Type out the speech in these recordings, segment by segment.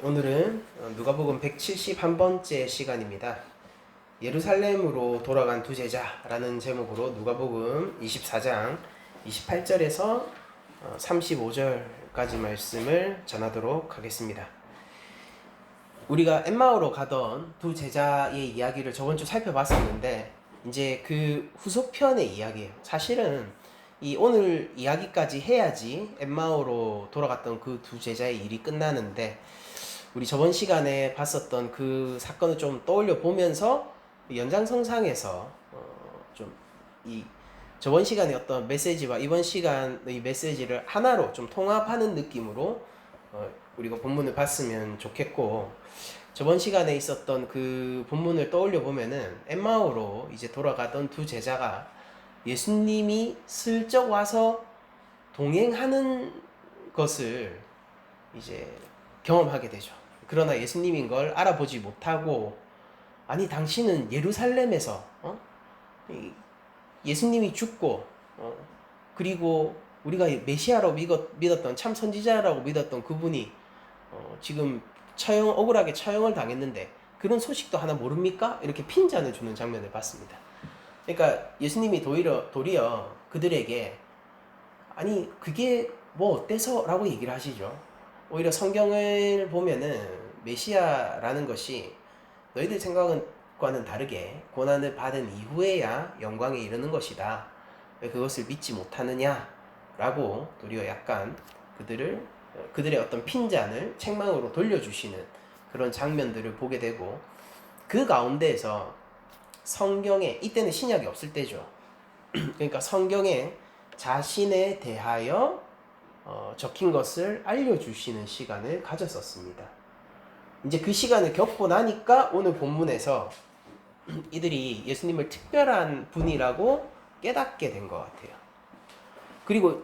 오늘은 누가복음 171번째 시간입니다. 예루살렘으로 돌아간 두 제자라는 제목으로 누가복음 24장 28절에서 35절까지 말씀을 전하도록 하겠습니다. 우리가 엠마오로 가던 두 제자의 이야기를 저번주 살펴봤었는데 이제 그 후속편의 이야기예요. 사실은 이 오늘 이야기까지 해야지 엠마오로 돌아갔던 그 두 제자의 일이 끝나는데 우리 저번 시간에 봤었던 그 사건을 좀 떠올려 보면서 연장선상에서 좀 이 저번 시간의 어떤 메시지와 이번 시간의 메시지를 하나로 좀 통합하는 느낌으로 우리가 본문을 봤으면 좋겠고, 저번 시간에 있었던 그 본문을 떠올려 보면은 엠마오로 이제 돌아가던 두 제자가 예수님이 슬쩍 와서 동행하는 것을 이제 경험하게 되죠. 그러나 예수님인 걸 알아보지 못하고, 아니 당신은 예루살렘에서 예수님이 죽고 그리고 우리가 메시아로 믿었던 참 선지자라고 믿었던 그분이 지금 억울하게 처형을 당했는데 그런 소식도 하나 모릅니까? 이렇게 핀잔을 주는 장면을 봤습니다. 그러니까 예수님이 도리어 그들에게 아니 그게 뭐 어때서? 라고 얘기를 하시죠. 오히려 성경을 보면은 메시아라는 것이 너희들 생각과는 다르게 고난을 받은 이후에야 영광에 이르는 것이다. 왜 그것을 믿지 못하느냐? 라고 도리어 약간 그들의 어떤 핀잔을 책망으로 돌려주시는 그런 장면들을 보게 되고, 그 가운데에서 성경에, 이때는 신약이 없을 때죠. 그러니까 성경에 자신에 대하여 적힌 것을 알려주시는 시간을 가졌었습니다. 이제 그 시간을 겪고 나니까 오늘 본문에서 이들이 예수님을 특별한 분이라고 깨닫게 된 것 같아요. 그리고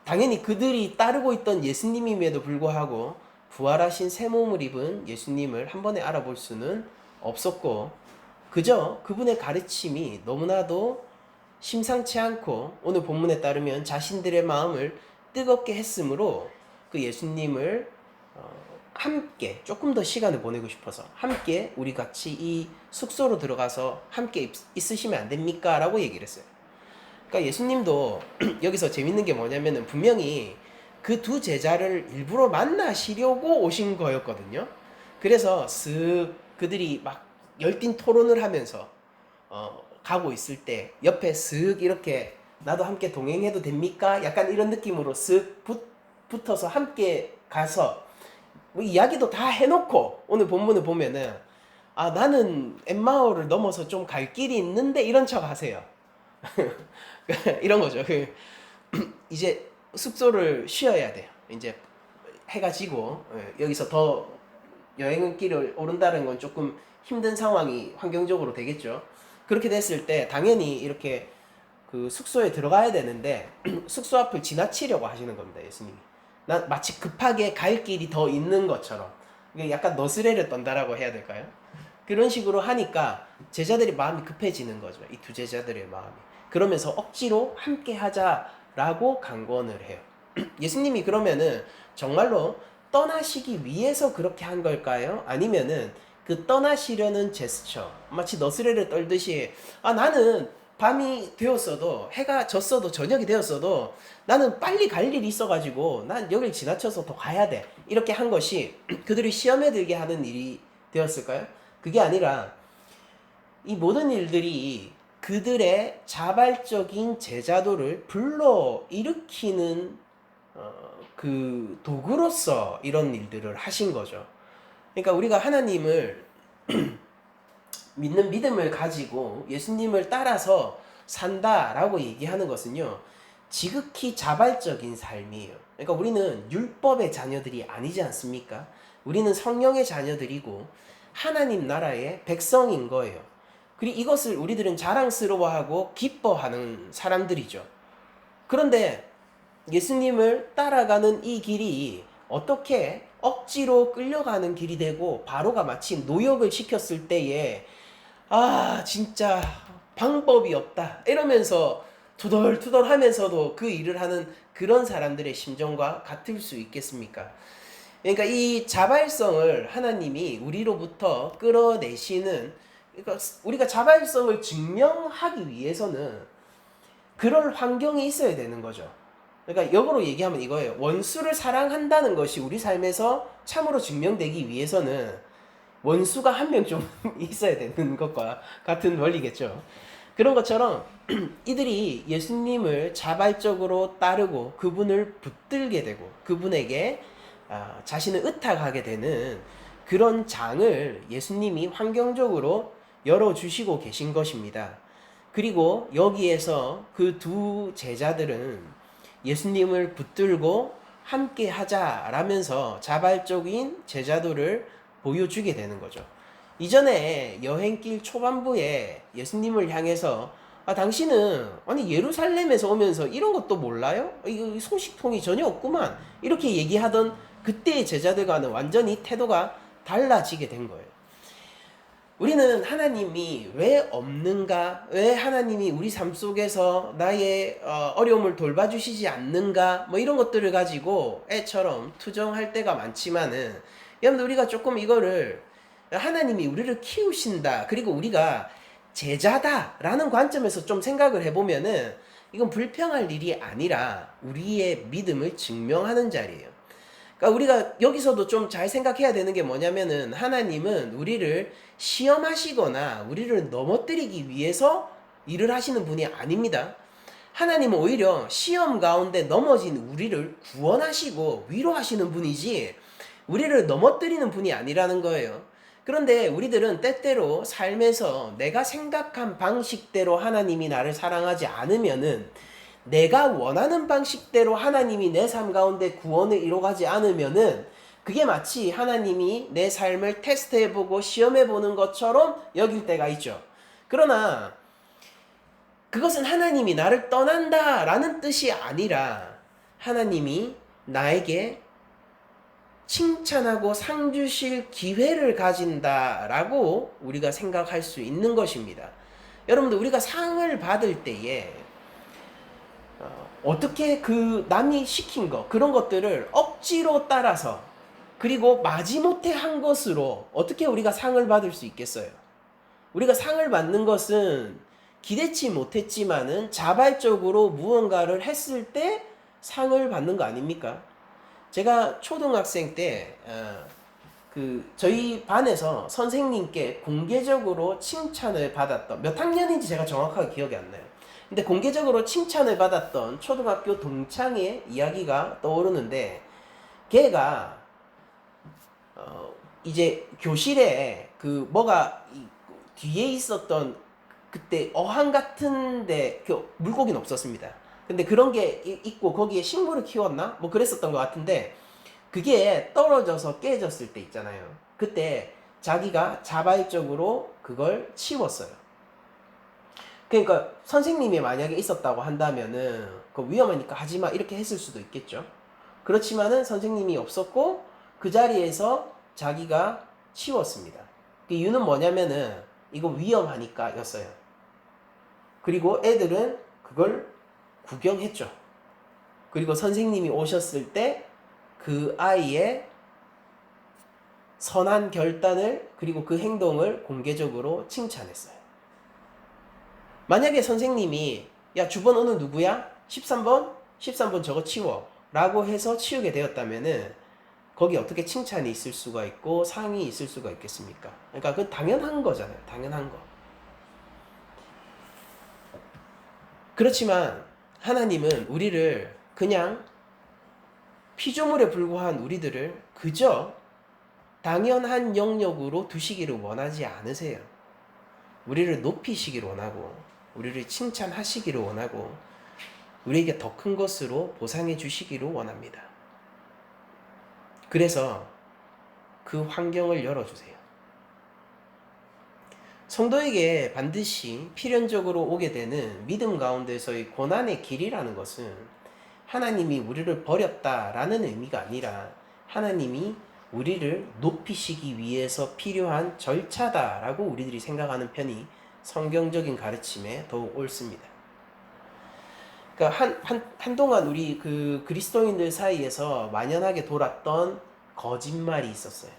당연히 그들이 따르고 있던 예수님임에도 불구하고 부활하신 새 몸을 입은 예수님을 한 번에 알아볼 수는 없었고, 그저 그분의 가르침이 너무나도 심상치 않고 오늘 본문에 따르면 자신들의 마음을 뜨겁게 했으므로 그 예수님을 함께 조금 더 시간을 보내고 싶어서 함께 우리 같이 이 숙소로 들어가서 함께 있으시면 안 됩니까? 라고 얘기를 했어요. 그러니까 예수님도 여기서 재밌는 게 뭐냐면은 분명히 그 두 제자를 일부러 만나시려고 오신 거였거든요. 그래서 쓱 그들이 막 열띤 토론을 하면서 가고 있을 때 옆에 쓱 이렇게 나도 함께 동행해도 됩니까? 약간 이런 느낌으로 쓱 붙어서 함께 가서 뭐 이야기도 다 해놓고 오늘 본문을 보면은 아 나는 엠마오를 넘어서 좀 갈 길이 있는데 이런 척 하세요. 이런 거죠. 이제 숙소를 쉬어야 돼요. 이제 해가 지고 여기서 더 여행길을 오른다는 건 조금 힘든 상황이 환경적으로 되겠죠. 그렇게 됐을 때 당연히 이렇게 그 숙소에 들어가야 되는데 숙소 앞을 지나치려고 하시는 겁니다. 예수님이. 마치 급하게 갈 길이 더 있는 것처럼 약간 너스레를 떤다라고 해야 될까요? 그런 식으로 하니까 제자들이 마음이 급해지는 거죠. 이 두 제자들의 마음이. 그러면서 억지로 함께 하자라고 강권을 해요. 예수님이 그러면은 정말로 떠나시기 위해서 그렇게 한 걸까요? 아니면은 그 떠나시려는 제스처, 마치 너스레를 떨듯이 아 나는 밤이 되었어도 해가 졌어도 저녁이 되었어도 나는 빨리 갈 일이 있어가지고 난 여길 지나쳐서 더 가야 돼, 이렇게 한 것이 그들이 시험에 들게 하는 일이 되었을까요? 그게 아니라 이 모든 일들이 그들의 자발적인 제자도를 불러일으키는 그 도구로서 이런 일들을 하신 거죠. 그러니까 우리가 하나님을 믿는 믿음을 가지고 예수님을 따라서 산다라고 얘기하는 것은요, 지극히 자발적인 삶이에요. 그러니까 우리는 율법의 자녀들이 아니지 않습니까? 우리는 성령의 자녀들이고 하나님 나라의 백성인 거예요. 그리고 이것을 우리들은 자랑스러워하고 기뻐하는 사람들이죠. 그런데 예수님을 따라가는 이 길이 어떻게 억지로 끌려가는 길이 되고 바로가 마치 노역을 시켰을 때에 아 진짜 방법이 없다 이러면서 투덜투덜 하면서도 그 일을 하는 그런 사람들의 심정과 같을 수 있겠습니까? 그러니까 이 자발성을 하나님이 우리로부터 끌어내시는, 그러니까 우리가 자발성을 증명하기 위해서는 그럴 환경이 있어야 되는 거죠. 그러니까 역으로 얘기하면 이거예요. 원수를 사랑한다는 것이 우리 삶에서 참으로 증명되기 위해서는 원수가 한 명 좀 있어야 되는 것과 같은 원리겠죠. 그런 것처럼 이들이 예수님을 자발적으로 따르고 그분을 붙들게 되고 그분에게 자신을 의탁하게 되는 그런 장을 예수님이 환경적으로 열어주시고 계신 것입니다. 그리고 여기에서 그 두 제자들은 예수님을 붙들고 함께 하자라면서 자발적인 제자도를 보여주게 되는 거죠. 이전에 여행길 초반부에 예수님을 향해서 당신은 아니 예루살렘에서 오면서 이런 것도 몰라요? 이 소식통이 전혀 없구만. 이렇게 얘기하던 그때의 제자들과는 완전히 태도가 달라지게 된 거예요. 우리는 하나님이 왜 없는가? 왜 하나님이 우리 삶 속에서 나의 어려움을 돌봐주시지 않는가? 뭐 이런 것들을 가지고 애처럼 투정할 때가 많지만은, 여러분들 우리가 조금 이거를 하나님이 우리를 키우신다, 그리고 우리가 제자다라는 관점에서 좀 생각을 해보면은 이건 불평할 일이 아니라 우리의 믿음을 증명하는 자리예요. 그러니까 우리가 여기서도 좀 잘 생각해야 되는 게 뭐냐면은 하나님은 우리를 시험하시거나 우리를 넘어뜨리기 위해서 일을 하시는 분이 아닙니다. 하나님은 오히려 시험 가운데 넘어진 우리를 구원하시고 위로하시는 분이지 우리를 넘어뜨리는 분이 아니라는 거예요. 그런데 우리들은 때때로 삶에서 내가 생각한 방식대로 하나님이 나를 사랑하지 않으면은, 내가 원하는 방식대로 하나님이 내 삶 가운데 구원을 이뤄가지 않으면은 그게 마치 하나님이 내 삶을 테스트해보고 시험해보는 것처럼 여길 때가 있죠. 그러나 그것은 하나님이 나를 떠난다 라는 뜻이 아니라 하나님이 나에게 칭찬하고 상 주실 기회를 가진다라고 우리가 생각할 수 있는 것입니다. 여러분들, 우리가 상을 받을 때에 어떻게 그 남이 시킨 거, 그런 것들을 억지로 따라서 그리고 마지못해 한 것으로 어떻게 우리가 상을 받을 수 있겠어요? 우리가 상을 받는 것은 기대치 못했지만은 자발적으로 무언가를 했을 때 상을 받는 거 아닙니까? 제가 초등학생 때 저희 반에서 선생님께 공개적으로 칭찬을 받았던, 몇 학년인지 제가 정확하게 기억이 안 나요. 근데 공개적으로 칭찬을 받았던 초등학교 동창의 이야기가 떠오르는데, 걔가 이제 교실에 뭐가 뒤에 있었던, 그때 어항 같은데 물고기는 없었습니다. 근데 그런 게 있고 거기에 식물을 키웠나? 뭐 그랬었던 것 같은데, 그게 떨어져서 깨졌을 때 있잖아요. 그때 자기가 자발적으로 그걸 치웠어요. 그러니까 선생님이 만약에 있었다고 한다면은 그 위험하니까 하지마 이렇게 했을 수도 있겠죠. 그렇지만은 선생님이 없었고 그 자리에서 자기가 치웠습니다. 그 이유는 뭐냐면은 이거 위험하니까 였어요. 그리고 애들은 그걸 구경했죠. 그리고 선생님이 오셨을 때 그 아이의 선한 결단을, 그리고 그 행동을 공개적으로 칭찬했어요. 만약에 선생님이 야, 주번 오늘 누구야? 13번? 13번 저거 치워 라고 해서 치우게 되었다면은 거기 어떻게 칭찬이 있을 수가 있고 상이 있을 수가 있겠습니까? 그러니까 그건 당연한 거잖아요. 당연한 거. 그렇지만 하나님은 우리를 그냥 피조물에 불과한 우리들을 그저 당연한 영역으로 두시기를 원하지 않으세요. 우리를 높이시기를 원하고 우리를 칭찬하시기를 원하고 우리에게 더 큰 것으로 보상해 주시기를 원합니다. 그래서 그 환경을 열어주세요. 성도에게 반드시 필연적으로 오게 되는 믿음 가운데서의 고난의 길이라는 것은 하나님이 우리를 버렸다라는 의미가 아니라 하나님이 우리를 높이시기 위해서 필요한 절차다라고 우리들이 생각하는 편이 성경적인 가르침에 더욱 옳습니다. 그러니까 한동안 우리 그리스도인들 사이에서 만연하게 돌았던 거짓말이 있었어요.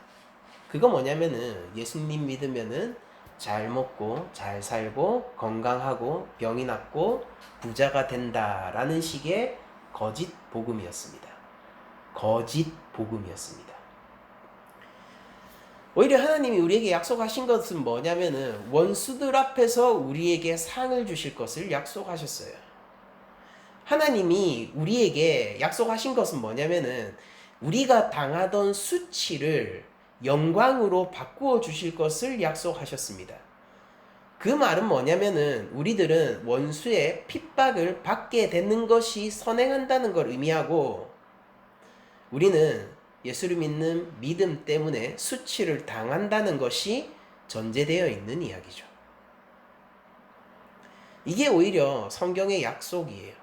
그거 뭐냐면은 예수님 믿으면은 잘 먹고 잘 살고 건강하고 병이 낫고 부자가 된다라는 식의 거짓 복음이었습니다. 거짓 복음이었습니다. 오히려 하나님이 우리에게 약속하신 것은 뭐냐면은 원수들 앞에서 우리에게 상을 주실 것을 약속하셨어요. 하나님이 우리에게 약속하신 것은 뭐냐면은 우리가 당하던 수치를 영광으로 바꾸어 주실 것을 약속하셨습니다. 그 말은 뭐냐면은 우리들은 원수의 핍박을 받게 되는 것이 선행한다는 걸 의미하고 우리는 예수를 믿는 믿음 때문에 수치를 당한다는 것이 전제되어 있는 이야기죠. 이게 오히려 성경의 약속이에요.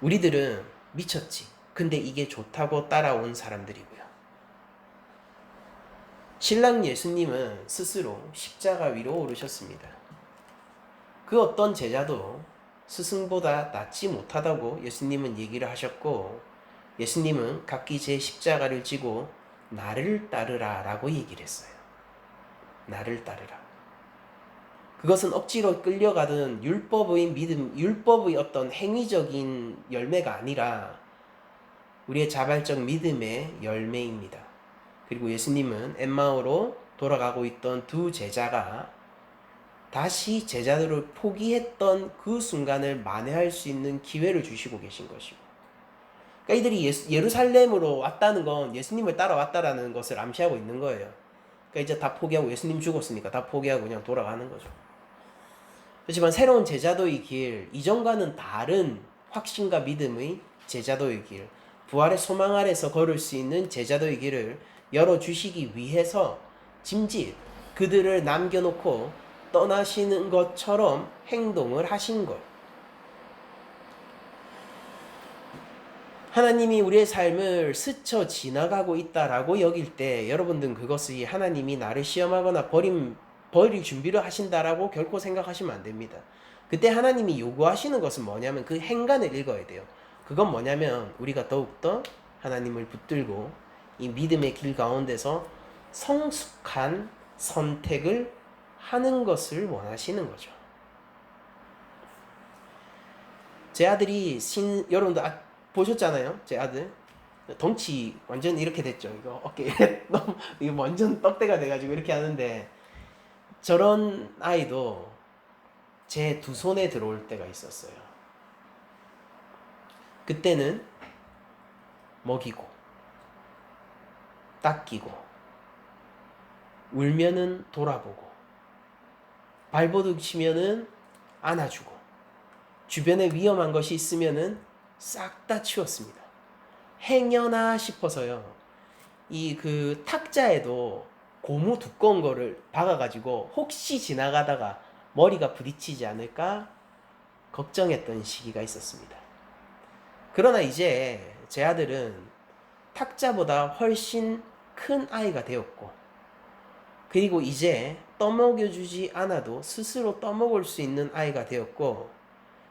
우리들은 미쳤지. 근데 이게 좋다고 따라온 사람들이고요. 신랑 예수님은 스스로 십자가 위로 오르셨습니다. 그 어떤 제자도 스승보다 낫지 못하다고 예수님은 얘기를 하셨고 예수님은 각기 제 십자가를 지고 나를 따르라 라고 얘기를 했어요. 나를 따르라. 그것은 억지로 끌려가던 율법의 믿음, 율법의 어떤 행위적인 열매가 아니라 우리의 자발적 믿음의 열매입니다. 그리고 예수님은 엠마오로 돌아가고 있던 두 제자가 다시 제자들을 포기했던 그 순간을 만회할 수 있는 기회를 주시고 계신 것이고 그러니까 이들이 예루살렘으로 왔다는 건 예수님을 따라왔다라는 것을 암시하고 있는 거예요. 그러니까 이제 다 포기하고 예수님 죽었으니까 다 포기하고 그냥 돌아가는 거죠. 그렇지만 새로운 제자도의 길, 이전과는 다른 확신과 믿음의 제자도의 길, 부활의 소망 아래서 걸을 수 있는 제자도의 길을 열어주시기 위해서 짐짓 그들을 남겨놓고 떠나시는 것처럼 행동을 하신 것. 하나님이 우리의 삶을 스쳐 지나가고 있다라고 여길 때 여러분들은 그것이 하나님이 나를 시험하거나 버릴 준비를 하신다라고 결코 생각하시면 안 됩니다. 그때 하나님이 요구하시는 것은 뭐냐면 그 행간을 읽어야 돼요. 그건 뭐냐면 우리가 더욱더 하나님을 붙들고 이 믿음의 길 가운데서 성숙한 선택을 하는 것을 원하시는 거죠. 제 아들이 여러분들 보셨잖아요. 제 아들 덩치 완전 이렇게 됐죠. 이거 어깨 너무 이거 완전 떡대가 돼가지고 이렇게 하는데 저런 아이도 제 두 손에 들어올 때가 있었어요. 그때는 먹이고 닦이고 울면은 돌아보고 발버둥 치면은 안아주고 주변에 위험한 것이 있으면은 싹 다 치웠습니다. 행여나 싶어서요. 이 그 탁자에도 고무 두꺼운 거를 박아가지고 혹시 지나가다가 머리가 부딪히지 않을까 걱정했던 시기가 있었습니다. 그러나 이제 제 아들은 탁자보다 훨씬 큰 아이가 되었고 그리고 이제 떠먹여주지 않아도 스스로 떠먹을 수 있는 아이가 되었고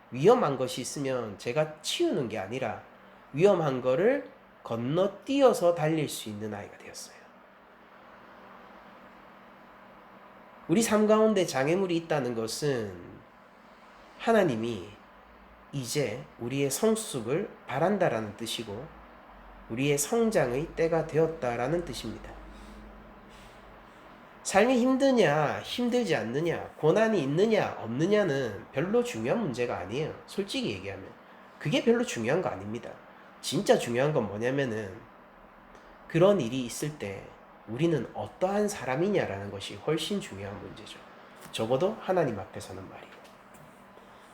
위험한 것이 있으면 제가 치우는 게 아니라 위험한 거를 건너뛰어서 달릴 수 있는 아이가 되었어요. 우리 삶 가운데 장애물이 있다는 것은 하나님이 이제 우리의 성숙을 바란다라는 뜻이고 우리의 성장의 때가 되었다라는 뜻입니다. 삶이 힘드냐 힘들지 않느냐 고난이 있느냐 없느냐는 별로 중요한 문제가 아니에요. 솔직히 얘기하면 그게 별로 중요한 거 아닙니다. 진짜 중요한 건 뭐냐면은 그런 일이 있을 때 우리는 어떠한 사람이냐라는 것이 훨씬 중요한 문제죠. 적어도 하나님 앞에서는 말이에요.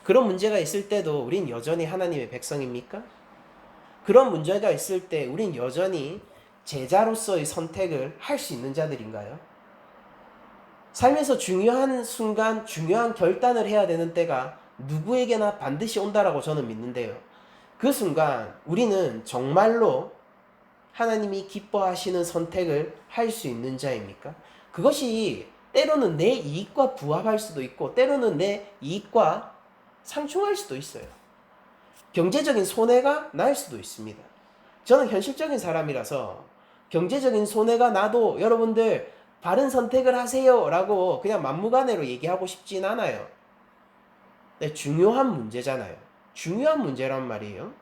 그런 문제가 있을 때도 우린 여전히 하나님의 백성입니까? 그런 문제가 있을 때 우린 여전히 제자로서의 선택을 할 수 있는 자들인가요? 삶에서 중요한 순간, 중요한 결단을 해야 되는 때가 누구에게나 반드시 온다라고 저는 믿는데요. 그 순간 우리는 정말로 하나님이 기뻐하시는 선택을 할 수 있는 자입니까? 그것이 때로는 내 이익과 부합할 수도 있고 때로는 내 이익과 상충할 수도 있어요. 경제적인 손해가 날 수도 있습니다. 저는 현실적인 사람이라서 경제적인 손해가 나도 여러분들 바른 선택을 하세요 라고 그냥 막무가내로 얘기하고 싶진 않아요. 네, 중요한 문제잖아요. 중요한 문제란 말이에요.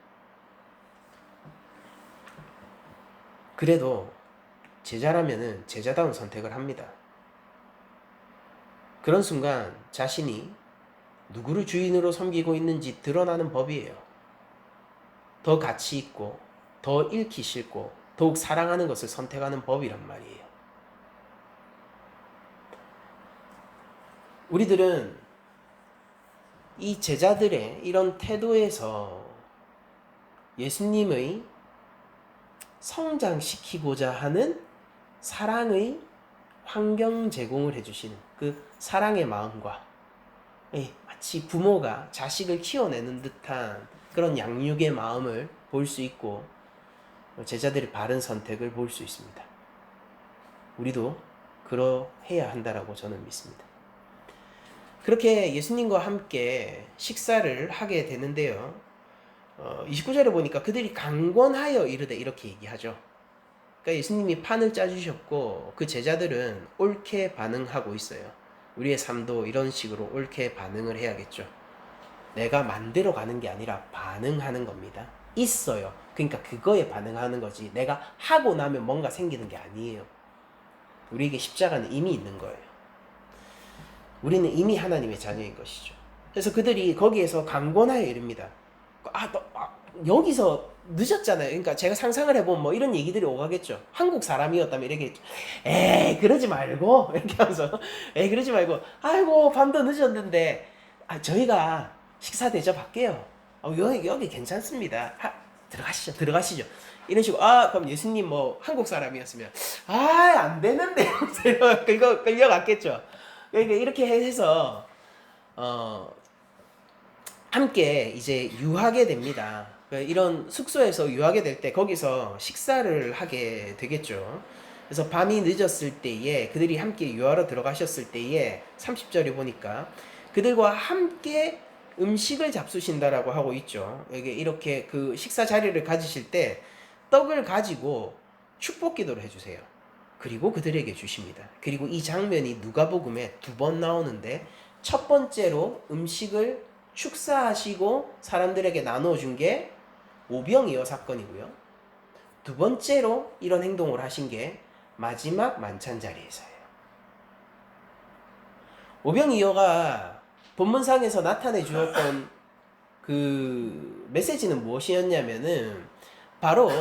그래도 제자라면은 제자다운 선택을 합니다. 그런 순간 자신이 누구를 주인으로 섬기고 있는지 드러나는 법이에요. 더 가치 있고 더 잃기 싫고 더욱 사랑하는 것을 선택하는 법이란 말이에요. 우리들은 이 제자들의 이런 태도에서 예수님의 성장시키고자 하는 사랑의 환경 제공을 해주시는 그 사랑의 마음과 마치 부모가 자식을 키워내는 듯한 그런 양육의 마음을 볼 수 있고 제자들의 바른 선택을 볼 수 있습니다. 우리도 그러해야 한다라고 저는 믿습니다. 그렇게 예수님과 함께 식사를 하게 되는데요. 29절에 보니까 그들이 강권하여 이르되 이렇게 얘기하죠. 그러니까 예수님이 판을 짜주셨고 그 제자들은 옳게 반응하고 있어요. 우리의 삶도 이런 식으로 옳게 반응을 해야겠죠. 내가 만들어 가는 게 아니라 반응하는 겁니다. 있어요. 그러니까 그거에 반응하는 거지 내가 하고 나면 뭔가 생기는 게 아니에요. 우리에게 십자가는 이미 있는 거예요. 우리는 이미 하나님의 자녀인 것이죠. 그래서 그들이 거기에서 강권하여 이릅니다. 여기서 늦었잖아요. 그러니까 제가 상상을 해보면 뭐 이런 얘기들이 오가겠죠. 한국 사람이었다면 이렇게 에이 그러지 말고 이렇게 하면서 에이 그러지 말고 아이고 밤도 늦었는데 저희가 식사 대접할게요. 여기 괜찮습니다. 들어가시죠. 이런 식으로 그럼 예수님 뭐 한국 사람이었으면 안 되는데 끌려갔겠죠. 그러니까 이렇게 해서 함께 이제 유하게 됩니다. 이런 숙소에서 유하게 될 때 거기서 식사를 하게 되겠죠. 그래서 밤이 늦었을 때에 그들이 함께 유하러 들어가셨을 때에 30절에 보니까 그들과 함께 음식을 잡수신다라고 하고 있죠. 이렇게 그 식사 자리를 가지실 때 떡을 가지고 축복 기도를 해주세요. 그리고 그들에게 주십니다. 그리고 이 장면이 누가복음에 2번 나오는데 첫 번째로 음식을 축사하시고 사람들에게 나눠준 게 오병이어 사건이고요. 두 번째로 이런 행동을 하신 게 마지막 만찬 자리에서예요. 오병이어가 본문상에서 나타내 주었던 그 메시지는 무엇이었냐면은 바로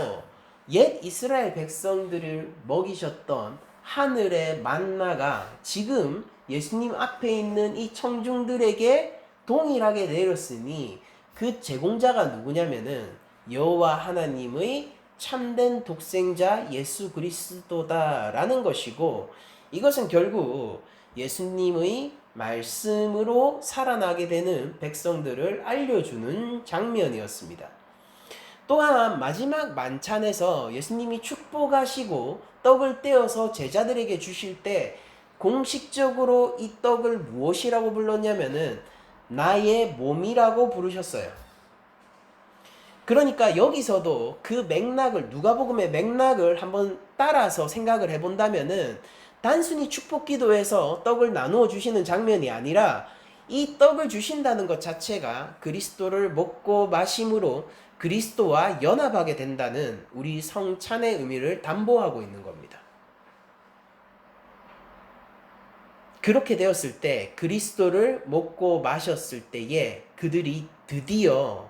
옛 이스라엘 백성들을 먹이셨던 하늘의 만나가 지금 예수님 앞에 있는 이 청중들에게 동일하게 내렸으니 그 제공자가 누구냐면은 여호와 하나님의 참된 독생자 예수 그리스도다라는 것이고, 이것은 결국 예수님의 말씀으로 살아나게 되는 백성들을 알려주는 장면이었습니다. 또한 마지막 만찬에서 예수님이 축복하시고 떡을 떼어서 제자들에게 주실 때 공식적으로 이 떡을 무엇이라고 불렀냐면은 나의 몸이라고 부르셨어요. 그러니까 여기서도 그 맥락을, 누가복음의 맥락을 한번 따라서 생각을 해본다면은 단순히 축복 기도에서 떡을 나누어 주시는 장면이 아니라 이 떡을 주신다는 것 자체가 그리스도를 먹고 마심으로 그리스도와 연합하게 된다는 우리 성찬의 의미를 담보하고 있는 겁니다. 그렇게 되었을 때 그리스도를 먹고 마셨을 때에 그들이 드디어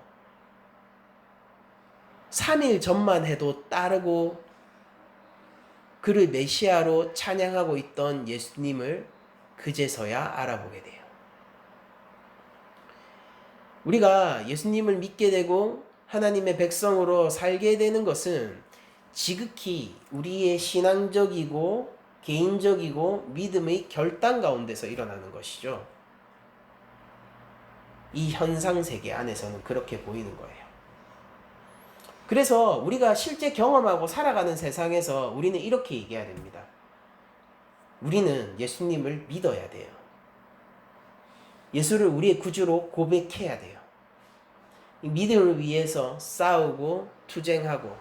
3일 전만 해도 따르고 그를 메시아로 찬양하고 있던 예수님을 그제서야 알아보게 돼요. 우리가 예수님을 믿게 되고 하나님의 백성으로 살게 되는 것은 지극히 우리의 신앙적이고 개인적이고 믿음의 결단 가운데서 일어나는 것이죠. 이 현상세계 안에서는 그렇게 보이는 거예요. 그래서 우리가 실제 경험하고 살아가는 세상에서 우리는 이렇게 얘기해야 됩니다. 우리는 예수님을 믿어야 돼요. 예수를 우리의 구주로 고백해야 돼요. 이 믿음을 위해서 싸우고 투쟁하고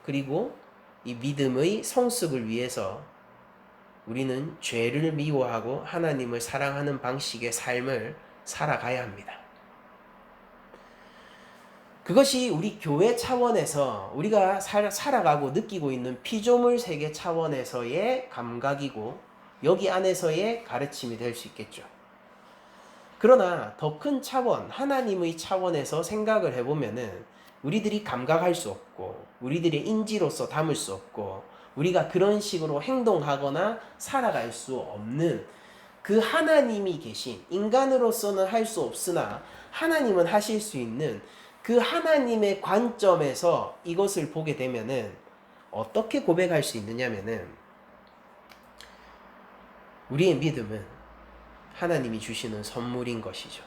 그리고 이 믿음의 성숙을 위해서 우리는 죄를 미워하고 하나님을 사랑하는 방식의 삶을 살아가야 합니다. 그것이 우리 교회 차원에서 우리가 살아가고 느끼고 있는 피조물 세계 차원에서의 감각이고 여기 안에서의 가르침이 될 수 있겠죠. 그러나 더 큰 차원, 하나님의 차원에서 생각을 해보면은 우리들이 감각할 수 없고 우리들의 인지로서 담을 수 없고 우리가 그런 식으로 행동하거나 살아갈 수 없는 그 하나님이 계신, 인간으로서는 할 수 없으나 하나님은 하실 수 있는 그 하나님의 관점에서 이것을 보게 되면은 어떻게 고백할 수 있느냐면은 우리의 믿음은 하나님이 주시는 선물인 것이죠.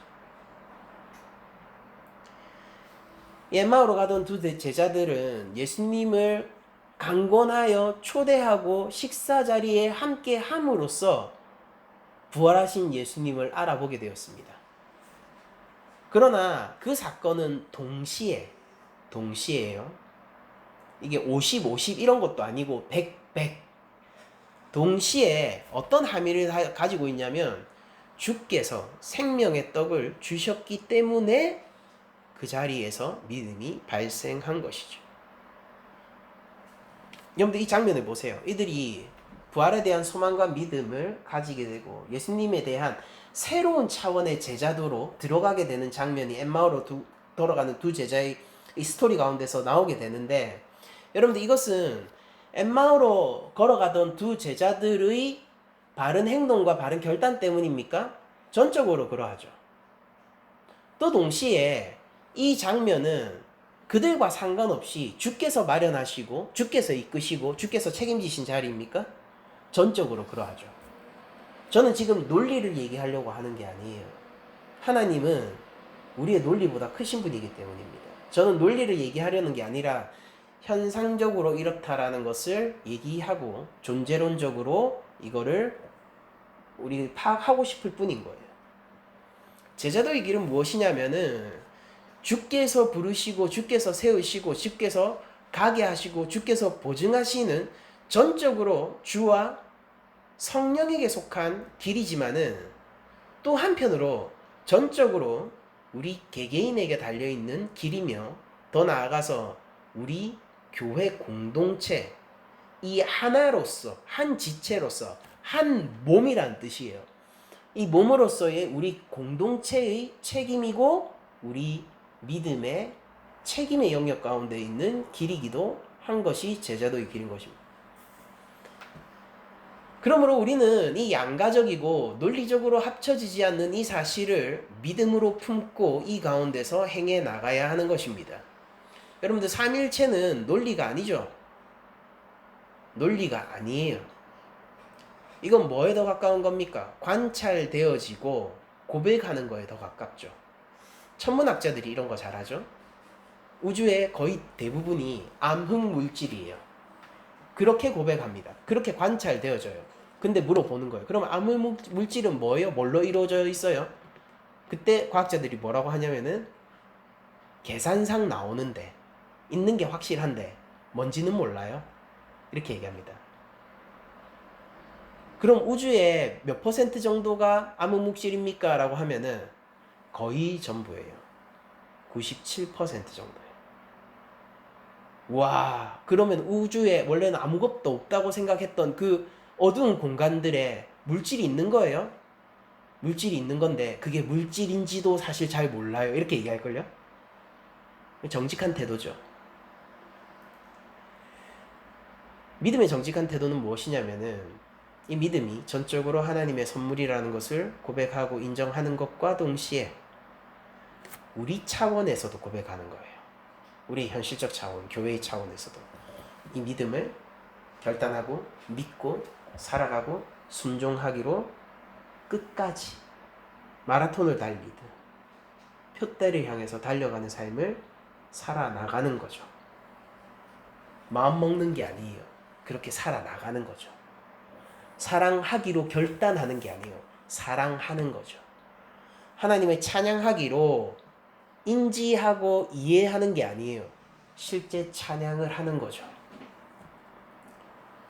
엠마오로 가던 두 제자들은 예수님을 강권하여 초대하고 식사 자리에 함께 함으로써 부활하신 예수님을 알아보게 되었습니다. 그러나 그 사건은 동시에요. 이게 50, 50 이런 것도 아니고 100, 100. 동시에 어떤 함의를 가지고 있냐면 주께서 생명의 떡을 주셨기 때문에 그 자리에서 믿음이 발생한 것이죠. 여러분들 이 장면을 보세요. 이들이 부활에 대한 소망과 믿음을 가지게 되고 예수님에 대한 새로운 차원의 제자도로 들어가게 되는 장면이 엠마오로 돌아가는 두 제자의 이 스토리 가운데서 나오게 되는데 여러분들 이것은 엠마오로 걸어가던 두 제자들의 바른 행동과 바른 결단 때문입니까? 전적으로 그러하죠. 또 동시에 이 장면은 그들과 상관없이 주께서 마련하시고 주께서 이끄시고 주께서 책임지신 자리입니까? 전적으로 그러하죠. 저는 지금 논리를 얘기하려고 하는 게 아니에요. 하나님은 우리의 논리보다 크신 분이기 때문입니다. 저는 논리를 얘기하려는 게 아니라 현상적으로 이렇다라는 것을 얘기하고 존재론적으로 이거를 우리 파악하고 싶을 뿐인 거예요. 제자도의 길은 무엇이냐면은 주께서 부르시고 주께서 세우시고 주께서 가게 하시고 주께서 보증하시는 전적으로 주와 성령에게 속한 길이지만은 또 한편으로 전적으로 우리 개개인에게 달려있는 길이며 더 나아가서 우리 교회 공동체 이 하나로서 한 지체로서 한 몸이란 뜻이에요. 이 몸으로서의 우리 공동체의 책임이고 우리 믿음의 책임의 영역 가운데 있는 길이기도 한 것이 제자도의 길인 것입니다. 그러므로 우리는 이 양가적이고 논리적으로 합쳐지지 않는 이 사실을 믿음으로 품고 이 가운데서 행해 나가야 하는 것입니다. 여러분들 삼일체는 논리가 아니죠. 논리가 아니에요. 이건 뭐에 더 가까운 겁니까? 관찰되어지고 고백하는 거에 더 가깝죠. 천문학자들이 이런 거 잘하죠. 우주의 거의 대부분이 암흑 물질이에요. 그렇게 고백합니다. 그렇게 관찰되어져요. 근데 물어보는 거예요. 그럼 암흑 물질은 뭐예요? 뭘로 이루어져 있어요? 그때 과학자들이 뭐라고 하냐면은 계산상 나오는데 있는 게 확실한데 뭔지는 몰라요. 이렇게 얘기합니다. 그럼 우주의 몇 퍼센트 정도가 암흑 물질입니까? 라고 하면은 거의 전부예요. 97% 정도예요. 와, 그러면 우주에 원래는 아무것도 없다고 생각했던 그 어두운 공간들에 물질이 있는 거예요? 물질이 있는 건데 그게 물질인지도 사실 잘 몰라요. 이렇게 얘기할걸요? 정직한 태도죠. 믿음의 정직한 태도는 무엇이냐면은 이 믿음이 전적으로 하나님의 선물이라는 것을 고백하고 인정하는 것과 동시에 우리 차원에서도 고백하는 거예요. 우리 현실적 차원, 교회의 차원에서도 이 믿음을 결단하고 믿고 살아가고 순종하기로 끝까지 마라톤을 달리듯 표대를 향해서 달려가는 삶을 살아나가는 거죠. 마음 먹는 게 아니에요. 그렇게 살아나가는 거죠. 사랑하기로 결단하는 게 아니에요. 사랑하는 거죠. 하나님을 찬양하기로 인지하고 이해하는 게 아니에요. 실제 찬양을 하는 거죠.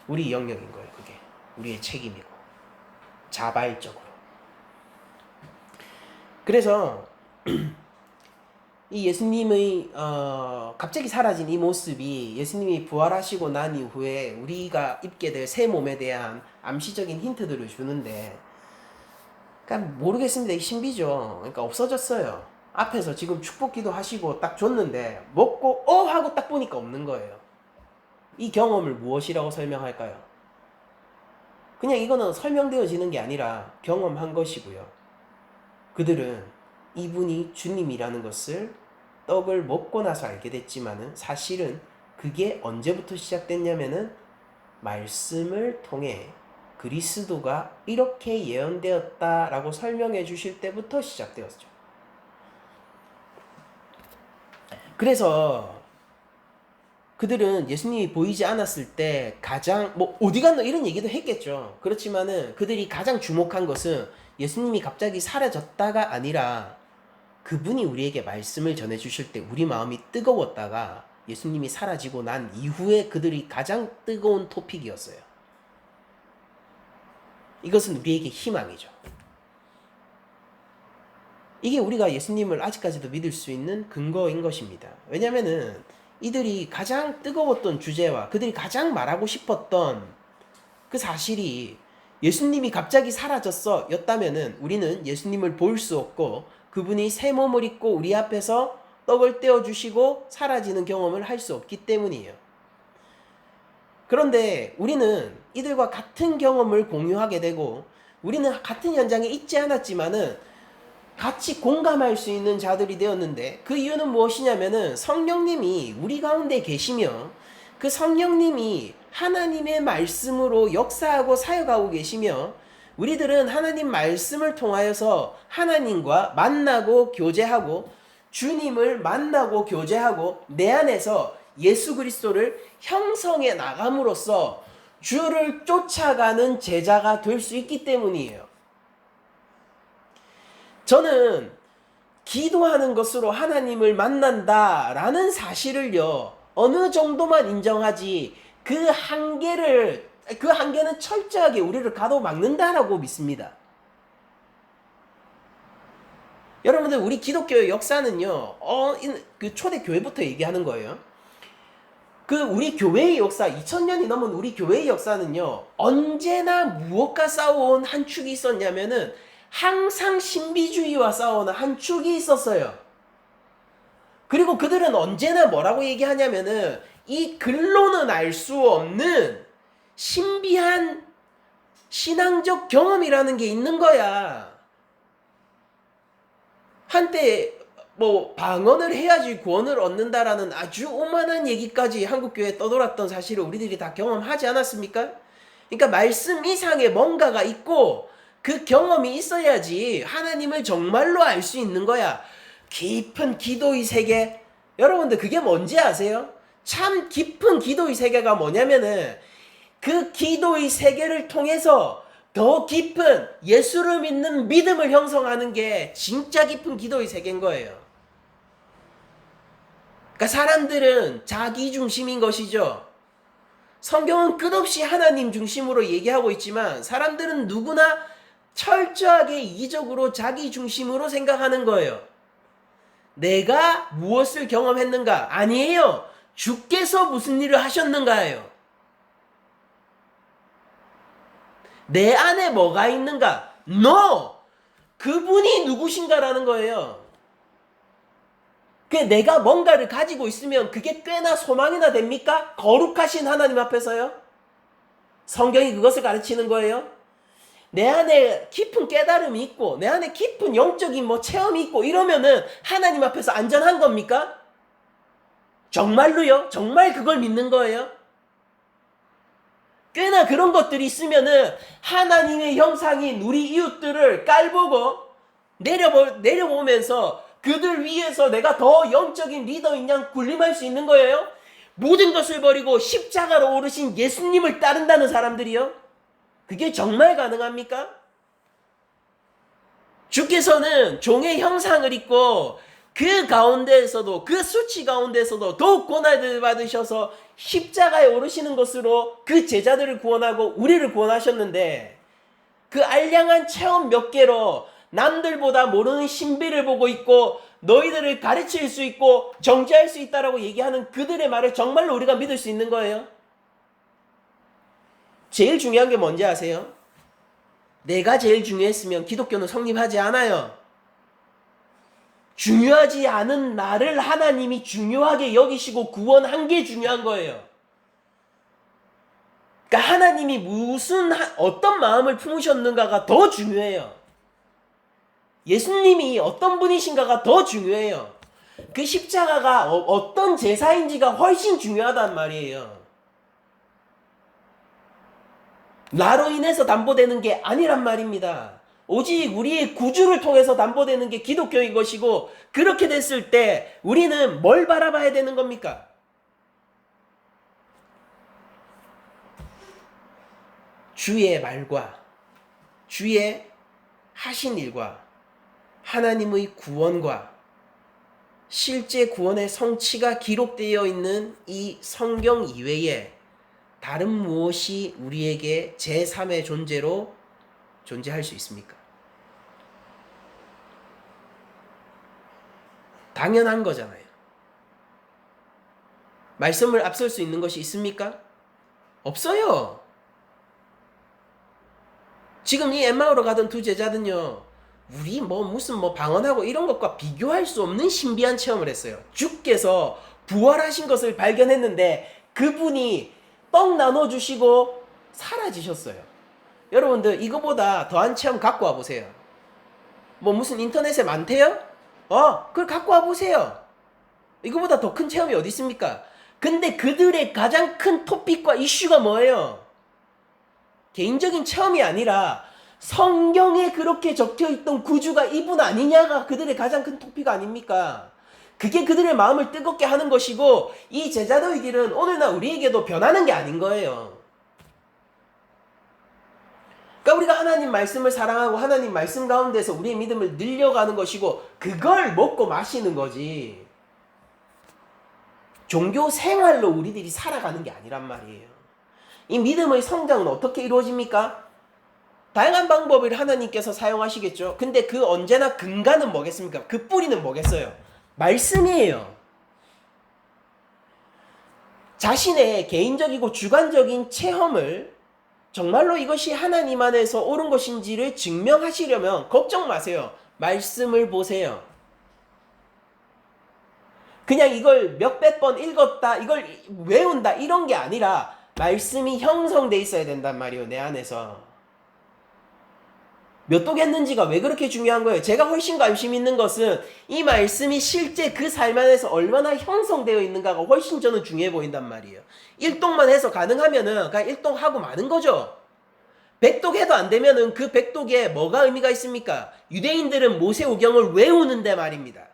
우리 영역인 거예요. 그게 우리의 책임이고 자발적으로. 그래서 이 예수님의 갑자기 사라진 이 모습이 예수님이 부활하시고 난 이후에 우리가 입게 될 새 몸에 대한 암시적인 힌트들을 주는데, 그러니까 모르겠습니다. 이 신비죠. 그러니까 없어졌어요. 앞에서 지금 축복기도 하시고 딱 줬는데 먹고 하고 딱 보니까 없는 거예요. 이 경험을 무엇이라고 설명할까요? 그냥 이거는 설명되어지는 게 아니라 경험한 것이고요. 그들은 이분이 주님이라는 것을 떡을 먹고 나서 알게 됐지만은 사실은 그게 언제부터 시작됐냐면은 말씀을 통해 그리스도가 이렇게 예언되었다라고 설명해 주실 때부터 시작되었죠. 그래서 그들은 예수님이 보이지 않았을 때 가장 어디 갔노 이런 얘기도 했겠죠. 그렇지만은 그들이 가장 주목한 것은 예수님이 갑자기 사라졌다가 아니라 그분이 우리에게 말씀을 전해 주실 때 우리 마음이 뜨거웠다가 예수님이 사라지고 난 이후에 그들이 가장 뜨거운 토픽이었어요. 이것은 우리에게 희망이죠. 이게 우리가 예수님을 아직까지도 믿을 수 있는 근거인 것입니다. 왜냐면은 이들이 가장 뜨거웠던 주제와 그들이 가장 말하고 싶었던 그 사실이 예수님이 갑자기 사라졌어 였다면은 우리는 예수님을 볼 수 없고 그분이 새 몸을 입고 우리 앞에서 떡을 떼어주시고 사라지는 경험을 할 수 없기 때문이에요. 그런데 우리는 이들과 같은 경험을 공유하게 되고 우리는 같은 현장에 있지 않았지만은 같이 공감할 수 있는 자들이 되었는데, 그 이유는 무엇이냐면은 성령님이 우리 가운데 계시며 그 성령님이 하나님의 말씀으로 역사하고 사역하고 계시며 우리들은 하나님 말씀을 통하여서 하나님과 만나고 교제하고 주님을 만나고 교제하고 내 안에서 예수 그리스도를 형성해 나감으로써 주를 쫓아가는 제자가 될 수 있기 때문이에요. 저는 기도하는 것으로 하나님을 만난다라는 사실을요, 어느 정도만 인정하지 그 한계는 철저하게 우리를 가로막는다라고 믿습니다. 여러분들, 우리 기독교의 역사는요, 그 초대교회부터 얘기하는 거예요. 그 우리 교회의 역사, 2000년이 넘은 우리 교회의 역사는요, 언제나 무엇과 싸워온 한 축이 있었냐면은 항상 신비주의와 싸우는 한 축이 있었어요. 그리고 그들은 언제나 뭐라고 얘기하냐면은 이 글로는 알 수 없는 신비한 신앙적 경험이라는 게 있는 거야. 한때 방언을 해야지 구원을 얻는다라는 아주 오만한 얘기까지 한국교회에 떠돌았던 사실을 우리들이 다 경험하지 않았습니까? 그러니까 말씀 이상의 뭔가가 있고 그 경험이 있어야지 하나님을 정말로 알 수 있는 거야. 깊은 기도의 세계. 여러분들, 그게 뭔지 아세요? 참 깊은 기도의 세계가 뭐냐면은 그 기도의 세계를 통해서 더 깊은 예수를 믿는 믿음을 형성하는 게 진짜 깊은 기도의 세계인 거예요. 그러니까 사람들은 자기 중심인 것이죠. 성경은 끝없이 하나님 중심으로 얘기하고 있지만 사람들은 누구나 철저하게 이기적으로 자기 중심으로 생각하는 거예요. 내가 무엇을 경험했는가? 아니에요. 주께서 무슨 일을 하셨는가예요. 내 안에 뭐가 있는가? No! 그분이 누구신가라는 거예요. 내가 뭔가를 가지고 있으면 그게 꽤나 소망이나 됩니까? 거룩하신 하나님 앞에서요? 성경이 그것을 가르치는 거예요. 내 안에 깊은 깨달음이 있고 내 안에 깊은 영적인 체험이 있고 이러면은 하나님 앞에서 안전한 겁니까? 정말로요? 정말 그걸 믿는 거예요? 꽤나 그런 것들이 있으면은 하나님의 형상인 우리 이웃들을 깔보고 내려보면서 그들 위해서 내가 더 영적인 리더인 양 군림할 수 있는 거예요? 모든 것을 버리고 십자가로 오르신 예수님을 따른다는 사람들이요? 그게 정말 가능합니까? 주께서는 종의 형상을 입고 그 가운데에서도 그 수치 가운데에서도 더욱 고난을 받으셔서 십자가에 오르시는 것으로 그 제자들을 구원하고 우리를 구원하셨는데 그 알량한 체험 몇 개로 남들보다 모르는 신비를 보고 있고 너희들을 가르칠 수 있고 정죄할 수 있다라고 얘기하는 그들의 말을 정말로 우리가 믿을 수 있는 거예요? 제일 중요한 게 뭔지 아세요? 내가 제일 중요했으면 기독교는 성립하지 않아요. 중요하지 않은 나를 하나님이 중요하게 여기시고 구원한 게 중요한 거예요. 그러니까 하나님이 어떤 마음을 품으셨는가가 더 중요해요. 예수님이 어떤 분이신가가 더 중요해요. 그 십자가가 어떤 제사인지가 훨씬 중요하단 말이에요. 나로 인해서 담보되는 게 아니란 말입니다. 오직 우리의 구주를 통해서 담보되는 게 기독교인 것이고, 그렇게 됐을 때 우리는 뭘 바라봐야 되는 겁니까? 주의 말과 주의 하신 일과 하나님의 구원과 실제 구원의 성취가 기록되어 있는 이 성경 이외에 다른 무엇이 우리에게 제3의 존재로 존재할 수 있습니까? 당연한 거잖아요. 말씀을 앞설 수 있는 것이 있습니까? 없어요. 지금 이 엠마오로 가던 두 제자는요, 우리 무슨 방언하고 이런 것과 비교할 수 없는 신비한 체험을 했어요. 주께서 부활하신 것을 발견했는데 그분이 떡 나눠주시고 사라지셨어요. 여러분들 이거보다 더한 체험 갖고 와보세요. 무슨 인터넷에 많대요? 그걸 갖고 와보세요. 이거보다 더 큰 체험이 어디 있습니까? 근데 그들의 가장 큰 토픽과 이슈가 뭐예요? 개인적인 체험이 아니라 성경에 그렇게 적혀있던 구주가 이분 아니냐가 그들의 가장 큰 토픽 아닙니까? 그게 그들의 마음을 뜨겁게 하는 것이고, 이 제자도의 길은 오늘날 우리에게도 변하는 게 아닌 거예요. 그러니까 우리가 하나님 말씀을 사랑하고 하나님 말씀 가운데서 우리의 믿음을 늘려가는 것이고, 그걸 먹고 마시는 거지, 종교 생활로 우리들이 살아가는 게 아니란 말이에요. 이 믿음의 성장은 어떻게 이루어집니까? 다양한 방법을 하나님께서 사용하시겠죠. 근데 그 언제나 근간은 뭐겠습니까? 그 뿌리는 뭐겠어요? 말씀이에요. 자신의 개인적이고 주관적인 체험을 정말로 이것이 하나님 안에서 옳은 것인지를 증명하시려면 걱정 마세요. 말씀을 보세요. 그냥 이걸 몇백 번 읽었다, 이걸 외운다, 이런 게 아니라 말씀이 형성돼 있어야 된단 말이에요, 내 안에서. 몇 독 했는지가 왜 그렇게 중요한 거예요? 제가 훨씬 관심 있는 것은 이 말씀이 실제 그 삶 안에서 얼마나 형성되어 있는가가 훨씬 저는 중요해 보인단 말이에요. 1독만 해서 가능하면은 그냥 1독 하고 마는 거죠. 100독 해도 안 되면은 그 100독에 뭐가 의미가 있습니까? 유대인들은 모세오경을 외우는데 말입니다.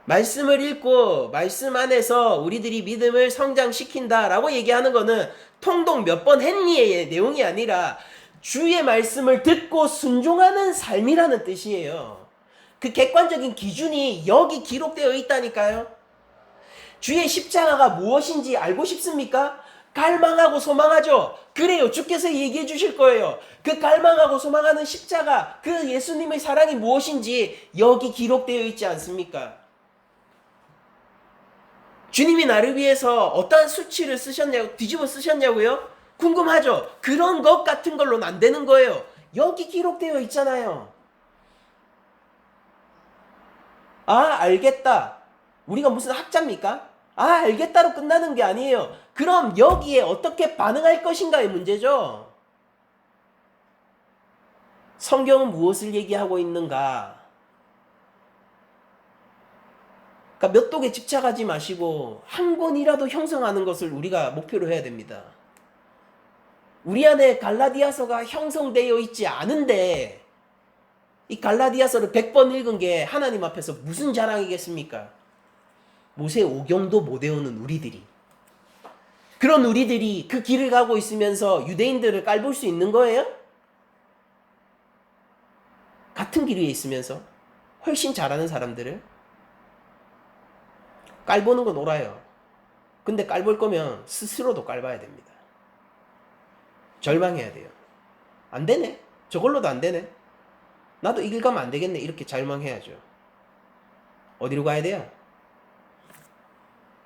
말씀을 읽고 말씀 안에서 우리들이 믿음을 성장시킨다라고 얘기하는 거는 통독 몇 번 했니의 내용이 아니라 주의 말씀을 듣고 순종하는 삶이라는 뜻이에요. 그 객관적인 기준이 여기 기록되어 있다니까요. 주의 십자가가 무엇인지 알고 싶습니까? 갈망하고 소망하죠. 그래요. 주께서 얘기해 주실 거예요. 그 갈망하고 소망하는 십자가, 그 예수님의 사랑이 무엇인지 여기 기록되어 있지 않습니까? 주님이 나를 위해서 어떠한 수치를 뒤집어 쓰셨냐고요? 궁금하죠? 그런 것 같은 걸로는 안 되는 거예요. 여기 기록되어 있잖아요. 알겠다. 우리가 무슨 학자입니까? 알겠다로 끝나는 게 아니에요. 그럼 여기에 어떻게 반응할 것인가의 문제죠. 성경은 무엇을 얘기하고 있는가? 그러니까 몇 독에 집착하지 마시고 한 권이라도 형성하는 것을 우리가 목표로 해야 됩니다. 우리 안에 갈라디아서가 형성되어 있지 않은데 이 갈라디아서를 100번 읽은 게 하나님 앞에서 무슨 자랑이겠습니까? 모세오경도 못 외우는 우리들이, 그런 우리들이 그 길을 가고 있으면서 유대인들을 깔볼 수 있는 거예요? 같은 길 위에 있으면서 훨씬 잘하는 사람들을. 깔보는 건 옳아요. 근데 깔볼 거면 스스로도 깔봐야 됩니다. 절망해야 돼요. 안 되네? 저걸로도 안 되네? 나도 이 길 가면 안 되겠네? 이렇게 절망해야죠. 어디로 가야 돼요?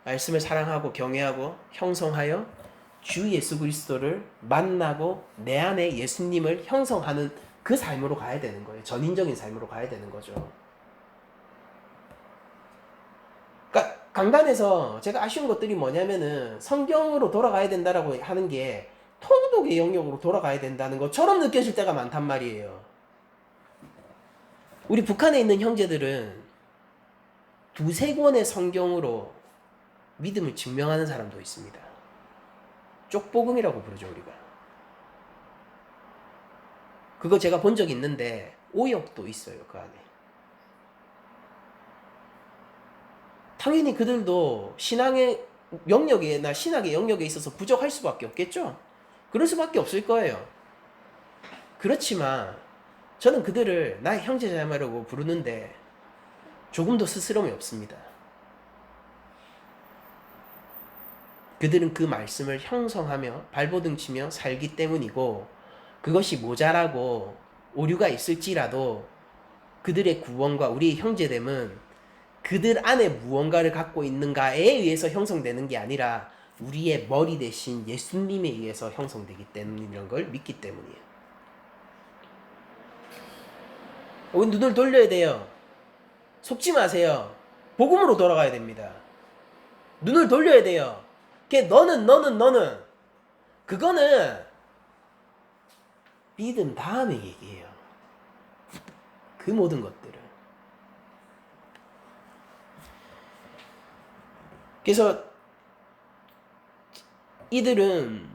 말씀을 사랑하고 경외하고 형성하여 주 예수 그리스도를 만나고 내 안에 예수님을 형성하는 그 삶으로 가야 되는 거예요. 전인적인 삶으로 가야 되는 거죠. 그러니까 강단에서 제가 아쉬운 것들이 뭐냐면은 성경으로 돌아가야 된다라고 하는 게 통독의 영역으로 돌아가야 된다는 것처럼 느껴질 때가 많단 말이에요. 우리 북한에 있는 형제들은 두세 권의 성경으로 믿음을 증명하는 사람도 있습니다. 쪽복음이라고 부르죠, 우리가. 그거 제가 본 적이 있는데 오역도 있어요, 그 안에. 당연히 그들도 신앙의 영역이나 신학의 영역에 있어서 부족할 수밖에 없겠죠. 그럴 수밖에 없을 거예요. 그렇지만 저는 그들을 나의 형제자매라고 부르는데 조금도 스스럼이 없습니다. 그들은 그 말씀을 형성하며 발버둥 치며 살기 때문이고, 그것이 모자라고 오류가 있을지라도 그들의 구원과 우리의 형제됨은 그들 안에 무언가를 갖고 있는가에 의해서 형성되는 게 아니라 우리의 머리 대신 예수님에 의해서 형성되기 때문이라는 걸 믿기 때문이에요. 우리 눈을 돌려야 돼요. 속지 마세요. 복음으로 돌아가야 됩니다. 눈을 돌려야 돼요. 너는 그거는 믿음 다음의 얘기예요. 그 모든 것들은. 그래서 이들은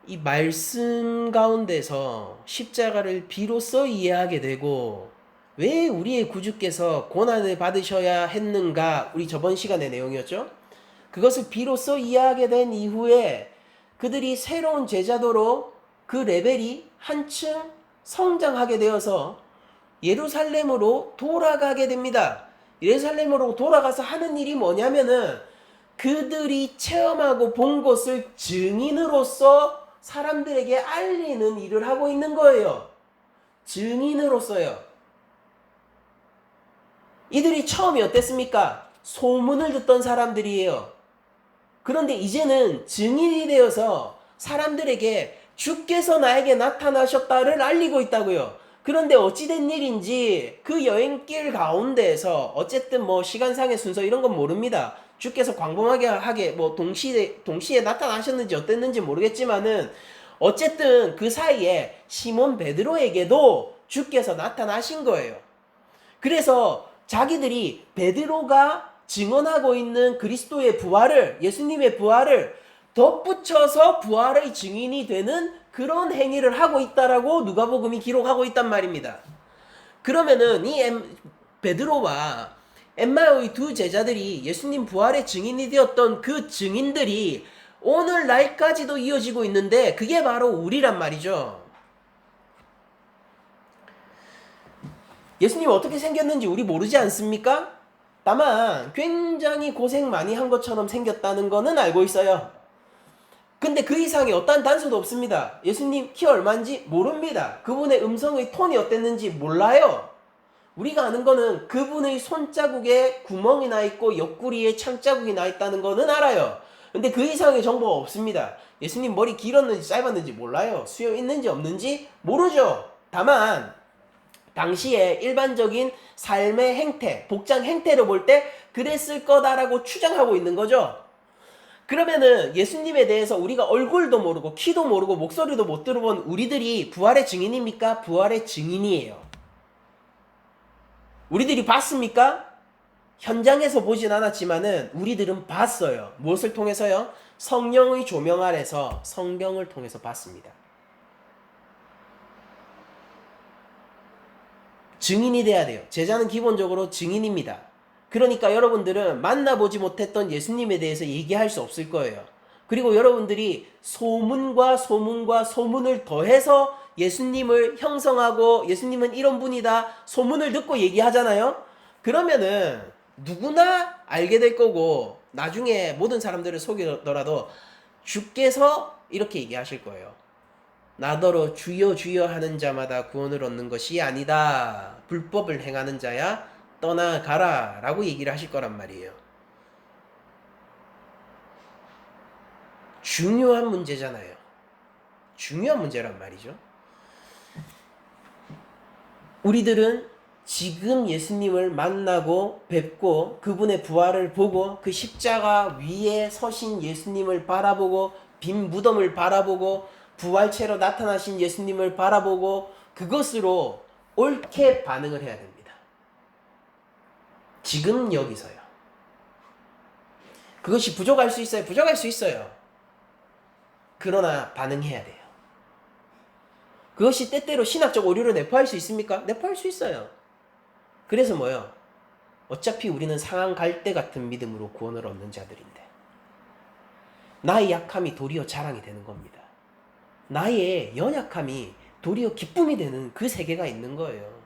이 말씀 가운데서 십자가를 비로소 이해하게 되고, 왜 우리의 구주께서 고난을 받으셔야 했는가, 우리 저번 시간의 내용이었죠. 그것을 비로소 이해하게 된 이후에 그들이 새로운 제자도로 그 레벨이 한층 성장하게 되어서 예루살렘으로 돌아가게 됩니다. 예루살렘으로 돌아가서 하는 일이 뭐냐면은 그들이 체험하고 본 것을 증인으로서 사람들에게 알리는 일을 하고 있는 거예요. 증인으로서요. 이들이 처음이 어땠습니까? 소문을 듣던 사람들이에요. 그런데 이제는 증인이 되어서 사람들에게 주께서 나에게 나타나셨다를 알리고 있다고요. 그런데 어찌된 일인지 그 여행길 가운데에서 어쨌든 뭐 시간상의 순서 이런 건 모릅니다. 주께서 광범하게 뭐 동시에 나타나셨는지 어땠는지 모르겠지만은 어쨌든 그 사이에 시몬 베드로에게도 주께서 나타나신 거예요. 그래서 자기들이 베드로가 증언하고 있는 그리스도의 부활을, 예수님의 부활을 덧붙여서 부활의 증인이 되는 그런 행위를 하고 있다라고 누가복음이 기록하고 있단 말입니다. 그러면은 이 베드로와 엠마오의 두 제자들이 예수님 부활의 증인이 되었던 그 증인들이 오늘날까지도 이어지고 있는데, 그게 바로 우리란 말이죠. 예수님 어떻게 생겼는지 우리 모르지 않습니까? 다만 굉장히 고생 많이 한 것처럼 생겼다는 거는 알고 있어요. 근데 그 이상의 어떠한 단서도 없습니다. 예수님 키 얼마인지 모릅니다. 그분의 음성의 톤이 어땠는지 몰라요. 우리가 아는 거는 그분의 손자국에 구멍이 나 있고 옆구리에 창자국이 나 있다는 거는 알아요. 근데 그 이상의 정보가 없습니다. 예수님 머리 길었는지 짧았는지 몰라요. 수염 있는지 없는지 모르죠. 다만 당시에 일반적인 삶의 행태, 복장 행태를 볼 때 그랬을 거다라고 추정하고 있는 거죠. 그러면은 예수님에 대해서 우리가 얼굴도 모르고 키도 모르고 목소리도 못 들어본 우리들이 부활의 증인입니까? 부활의 증인이에요. 우리들이 봤습니까? 현장에서 보진 않았지만은 우리들은 봤어요. 무엇을 통해서요? 성령의 조명 아래서 성경을 통해서 봤습니다. 증인이 돼야 돼요. 제자는 기본적으로 증인입니다. 그러니까 여러분들은 만나보지 못했던 예수님에 대해서 얘기할 수 없을 거예요. 그리고 여러분들이 소문과 소문을 더해서 예수님을 형성하고 예수님은 이런 분이다 소문을 듣고 얘기하잖아요. 그러면은 누구나 알게 될 거고 나중에 모든 사람들을 속이더라도 주께서 이렇게 얘기하실 거예요. 나더러 주여 주여 하는 자마다 구원을 얻는 것이 아니다. 불법을 행하는 자야 떠나가라 라고 얘기를 하실 거란 말이에요. 중요한 문제잖아요. 중요한 문제란 말이죠. 우리들은 지금 예수님을 만나고 뵙고 그분의 부활을 보고 그 십자가 위에 서신 예수님을 바라보고 빈 무덤을 바라보고 부활체로 나타나신 예수님을 바라보고 그것으로 옳게 반응을 해야 됩니다. 지금 여기서요. 그것이 부족할 수 있어요. 부족할 수 있어요. 그러나 반응해야 돼요. 그것이 때때로 신학적 오류를 내포할 수 있습니까? 내포할 수 있어요. 그래서 뭐요? 어차피 우리는 상한 갈대 같은 믿음으로 구원을 얻는 자들인데 나의 약함이 도리어 자랑이 되는 겁니다. 나의 연약함이 도리어 기쁨이 되는 그 세계가 있는 거예요.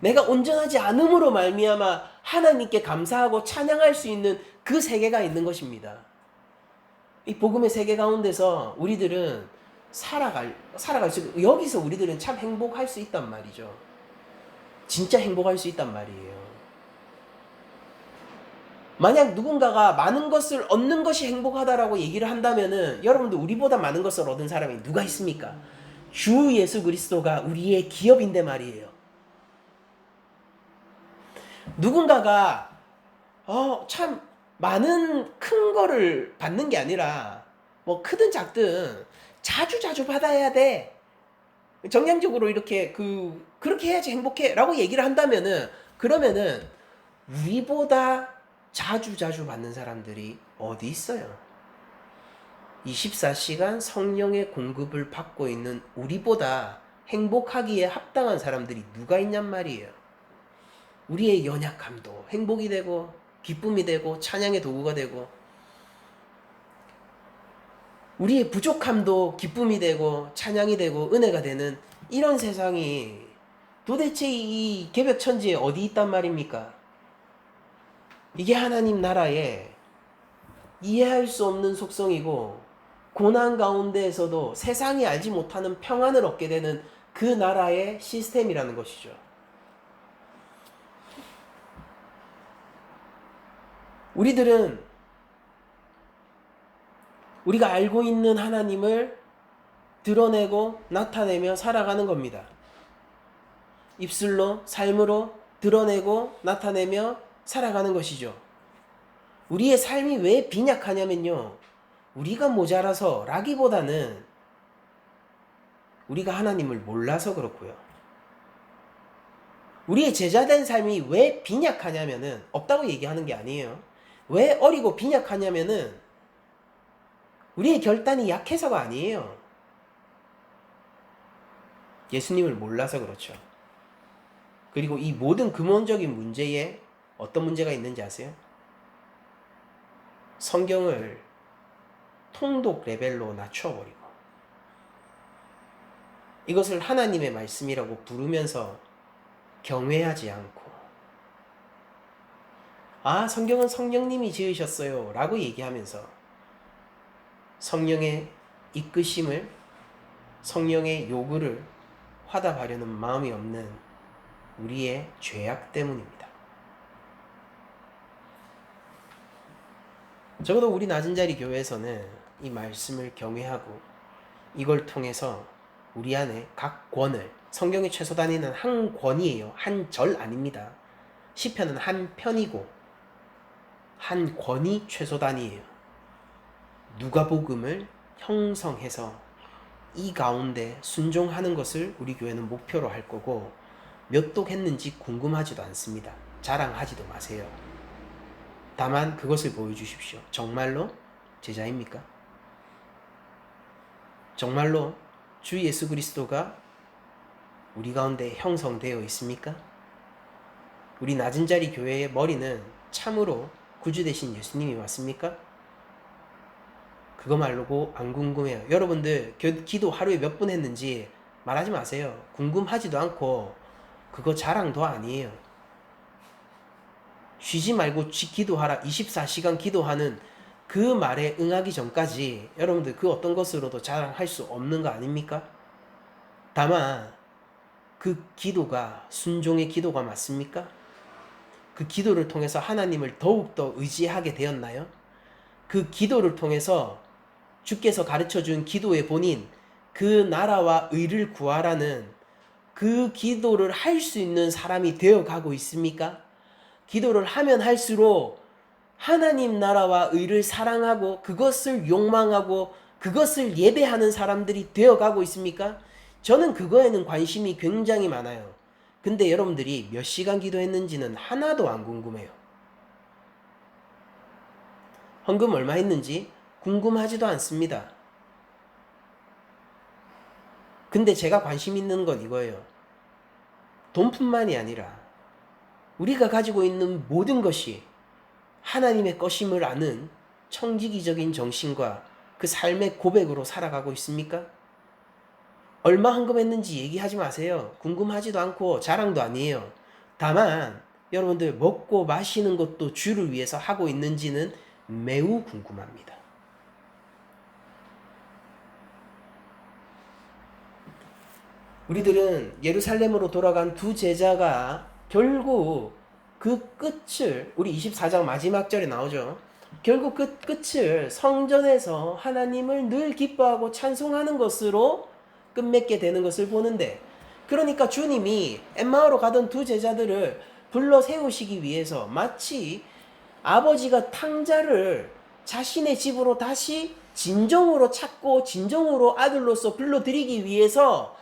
내가 온전하지 않음으로 말미암아 하나님께 감사하고 찬양할 수 있는 그 세계가 있는 것입니다. 이 복음의 세계 가운데서 우리들은 살아갈 수, 여기서 우리들은 참 행복할 수 있단 말이죠. 진짜 행복할 수 있단 말이에요. 만약 누군가가 많은 것을 얻는 것이 행복하다라고 얘기를 한다면은 여러분들 우리보다 많은 것을 얻은 사람이 누가 있습니까? 주 예수 그리스도가 우리의 기업인데 말이에요. 누군가가 참 많은 큰 거를 받는 게 아니라 뭐 크든 작든 자주 받아야 돼. 정량적으로 이렇게 그렇게 해야지 행복해 라고 얘기를 한다면은 그러면은 우리보다 자주 받는 사람들이 어디 있어요? 24시간 성령의 공급을 받고 있는 우리보다 행복하기에 합당한 사람들이 누가 있냔 말이에요. 우리의 연약함도 행복이 되고 기쁨이 되고 찬양의 도구가 되고 우리의 부족함도 기쁨이 되고 찬양이 되고 은혜가 되는 이런 세상이 도대체 이 개벽천지에 어디 있단 말입니까? 이게 하나님 나라의 이해할 수 없는 속성이고 고난 가운데에서도 세상이 알지 못하는 평안을 얻게 되는 그 나라의 시스템이라는 것이죠. 우리들은 우리가 알고 있는 하나님을 드러내고 나타내며 살아가는 겁니다. 입술로, 삶으로 드러내고 나타내며 살아가는 것이죠. 우리의 삶이 왜 빈약하냐면요. 우리가 모자라서 라기보다는 우리가 하나님을 몰라서 그렇고요. 우리의 제자된 삶이 왜 빈약하냐면은 없다고 얘기하는 게 아니에요. 왜 어리고 빈약하냐면은 우리의 결단이 약해서가 아니에요. 예수님을 몰라서 그렇죠. 그리고 이 모든 근원적인 문제에 어떤 문제가 있는지 아세요? 성경을 통독 레벨로 낮춰버리고 이것을 하나님의 말씀이라고 부르면서 경외하지 않고 성경은 성령님이 지으셨어요 라고 얘기하면서 성령의 이끄심을 성령의 요구를 화답하려는 마음이 없는 우리의 죄악 때문입니다. 적어도 우리 낮은 자리 교회에서는 이 말씀을 경외하고 이걸 통해서 우리 안에 각 권을 성경에 최소 단위는 한 권이에요. 한 절 아닙니다. 시편은 한 편이고 한 권이 최소 단위예요. 누가복음을 형성해서 이 가운데 순종하는 것을 우리 교회는 목표로 할 거고 몇 독 했는지 궁금하지도 않습니다. 자랑하지도 마세요. 다만 그것을 보여주십시오. 정말로 제자입니까? 정말로 주 예수 그리스도가 우리 가운데 형성되어 있습니까? 우리 낮은 자리 교회의 머리는 참으로 구주 되신 예수님이 맞습니까? 그거 말고 안 궁금해요. 여러분들 기도 하루에 몇 분 했는지 말하지 마세요. 궁금하지도 않고 그거 자랑도 아니에요. 쉬지 말고 기도하라 24시간 기도하는 그 말에 응하기 전까지 여러분들 그 어떤 것으로도 자랑할 수 없는 거 아닙니까? 다만 그 기도가 순종의 기도가 맞습니까? 그 기도를 통해서 하나님을 더욱더 의지하게 되었나요? 그 기도를 통해서 주께서 가르쳐준 기도의 본인 그 나라와 의를 구하라는 그 기도를 할 수 있는 사람이 되어가고 있습니까? 기도를 하면 할수록 하나님 나라와 의를 사랑하고 그것을 욕망하고 그것을 예배하는 사람들이 되어가고 있습니까? 저는 그거에는 관심이 굉장히 많아요. 근데 여러분들이 몇 시간 기도했는지는 하나도 안 궁금해요. 헌금 얼마 했는지 궁금하지도 않습니다. 근데 제가 관심 있는 건 이거예요. 돈뿐만이 아니라 우리가 가지고 있는 모든 것이 하나님의 것임을 아는 청지기적인 정신과 그 삶의 고백으로 살아가고 있습니까? 얼마 헌금했는지 얘기하지 마세요. 궁금하지도 않고 자랑도 아니에요. 다만 여러분들 먹고 마시는 것도 주를 위해서 하고 있는지는 매우 궁금합니다. 우리들은 예루살렘으로 돌아간 두 제자가 결국 그 끝을 우리 24장 마지막 절에 나오죠. 결국 그 끝을 성전에서 하나님을 늘 기뻐하고 찬송하는 것으로 끝맺게 되는 것을 보는데, 그러니까 주님이 엠마오로 가던 두 제자들을 불러 세우시기 위해서 마치 아버지가 탕자를 자신의 집으로 다시 진정으로 찾고 진정으로 아들로서 불러들이기 위해서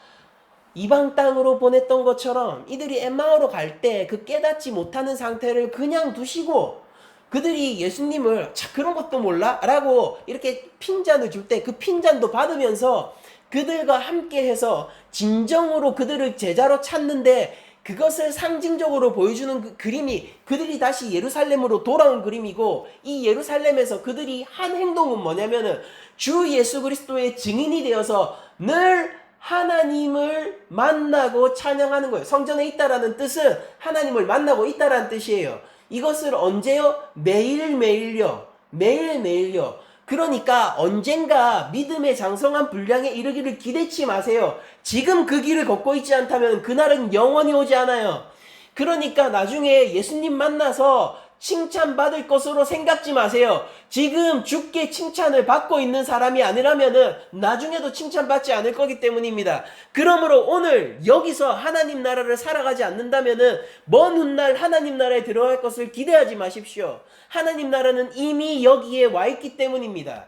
이방 땅으로 보냈던 것처럼 이들이 엠마오로 갈 때 그 깨닫지 못하는 상태를 그냥 두시고 그들이 예수님을 그런 것도 몰라? 라고 이렇게 핀잔을 줄 때 그 핀잔도 받으면서 그들과 함께 해서 진정으로 그들을 제자로 찾는데 그것을 상징적으로 보여주는 그 그림이 그들이 다시 예루살렘으로 돌아온 그림이고, 이 예루살렘에서 그들이 한 행동은 뭐냐면은 주 예수 그리스도의 증인이 되어서 늘 하나님을 만나고 찬양하는 거예요. 성전에 있다라는 뜻은 하나님을 만나고 있다라는 뜻이에요. 이것을 언제요? 매일매일요. 매일매일요. 그러니까 언젠가 믿음의 장성한 분량에 이르기를 기대치 마세요. 지금 그 길을 걷고 있지 않다면 그날은 영원히 오지 않아요. 그러니까 나중에 예수님 만나서 칭찬받을 것으로 생각지 마세요. 지금 주께 칭찬을 받고 있는 사람이 아니라면은 나중에도 칭찬받지 않을 거기 때문입니다. 그러므로 오늘 여기서 하나님 나라를 살아가지 않는다면은 먼 훗날 하나님 나라에 들어갈 것을 기대하지 마십시오. 하나님 나라는 이미 여기에 와 있기 때문입니다.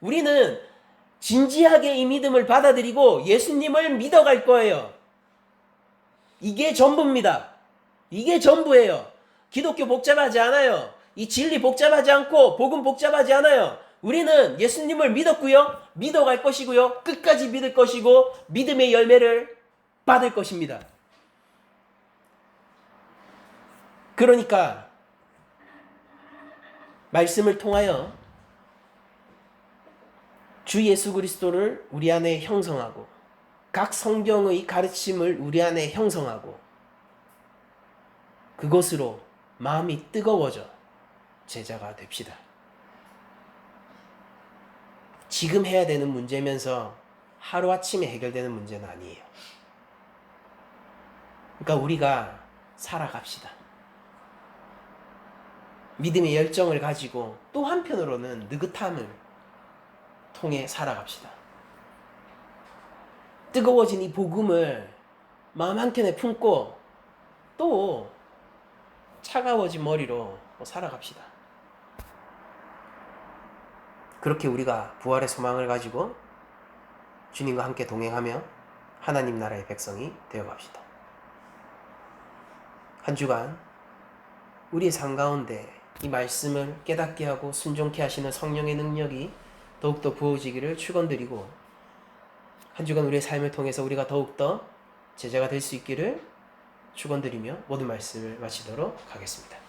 우리는 진지하게 이 믿음을 받아들이고 예수님을 믿어갈 거예요. 이게 전부입니다. 이게 전부예요. 기독교 복잡하지 않아요. 이 진리 복잡하지 않고 복음 복잡하지 않아요. 우리는 예수님을 믿었고요. 믿어갈 것이고요. 끝까지 믿을 것이고 믿음의 열매를 받을 것입니다. 그러니까 말씀을 통하여 주 예수 그리스도를 우리 안에 형성하고 각 성경의 가르침을 우리 안에 형성하고 그것으로 마음이 뜨거워져 제자가 됩시다. 지금 해야 되는 문제면서 하루아침에 해결되는 문제는 아니에요. 그러니까 우리가 살아갑시다. 믿음의 열정을 가지고 또 한편으로는 느긋함을 통해 살아갑시다. 뜨거워진 이 복음을 마음 한켠에 품고 또 차가워진 머리로 살아갑시다. 그렇게 우리가 부활의 소망을 가지고 주님과 함께 동행하며 하나님 나라의 백성이 되어갑시다. 한 주간 우리의 삶 가운데 이 말씀을 깨닫게 하고 순종케 하시는 성령의 능력이 더욱더 부어지기를 축원드리고, 한 주간 우리의 삶을 통해서 우리가 더욱더 제자가 될 수 있기를 축원드리며 모든 말씀을 마치도록 하겠습니다.